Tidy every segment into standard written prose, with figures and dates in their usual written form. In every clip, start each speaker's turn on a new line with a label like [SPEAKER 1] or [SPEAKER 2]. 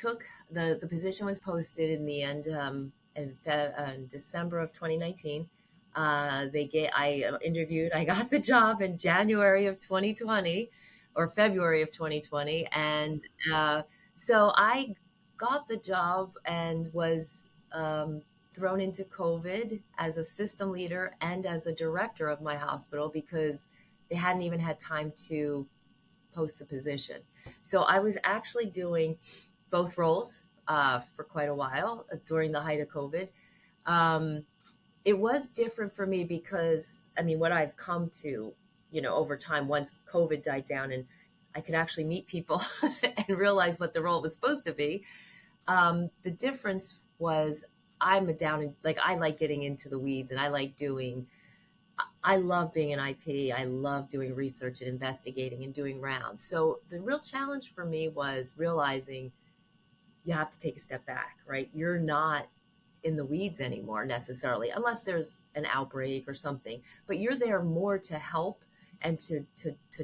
[SPEAKER 1] took the position was posted in the end in December of 2019. I interviewed. I got the job in January of 2020 or February of 2020, and so I got the job and was thrown into COVID as a system leader and as a director of my hospital because they hadn't even had time to post the position. So I was actually doing both roles for quite a while during the height of COVID. Um, it was different for me because, I mean, what I've come to, over time, once COVID died down and I could actually meet people and realize what the role was supposed to be. The difference was I'm a down and like I like getting into the weeds and I love being an IP. I love doing research and investigating and doing rounds. So the real challenge for me was realizing you have to take a step back, right? You're not in the weeds anymore necessarily, unless there's an outbreak or something, but you're there more to help and to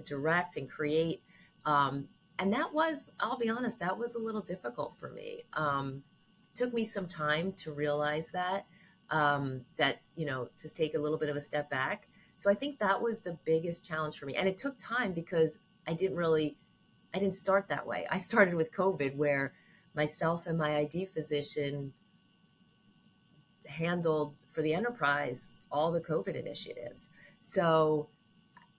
[SPEAKER 1] direct and create. And that was, I'll be honest, that was a little difficult for me. Took me some time to realize that to take a little bit of a step back. So I think that was the biggest challenge for me. And it took time because I didn't start that way. I started with COVID where myself and my ID physician handled for the enterprise all the COVID initiatives. So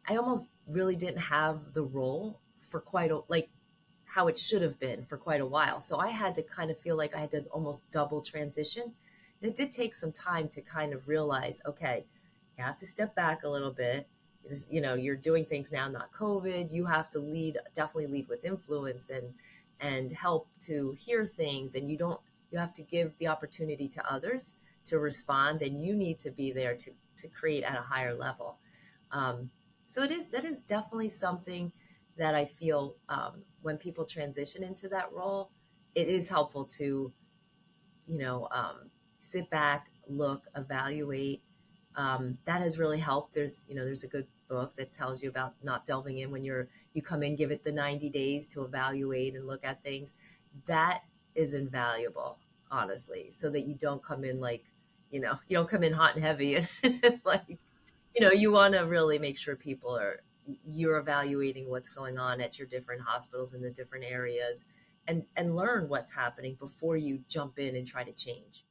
[SPEAKER 1] I almost really didn't have the role for like how it should have been for quite a while. So I had to kind of feel like I had to almost double transition. And it did take some time to kind of realize, okay, you have to step back a little bit. You're doing things now, not COVID. You have to definitely lead with influence and help to hear things. And you have to give the opportunity to others to respond, and you need to be there to create at a higher level. So that is definitely something that I feel when people transition into that role, it is helpful to, you know, um, sit back, look, evaluate. That has really helped. There's a good book that tells you about not delving in when you come in, give it the 90 days to evaluate and look at things. That is invaluable, honestly, so that you don't come in like, you don't come in hot and heavy and like, you want to really make sure you're evaluating what's going on at your different hospitals in the different areas and learn what's happening before you jump in and try to change.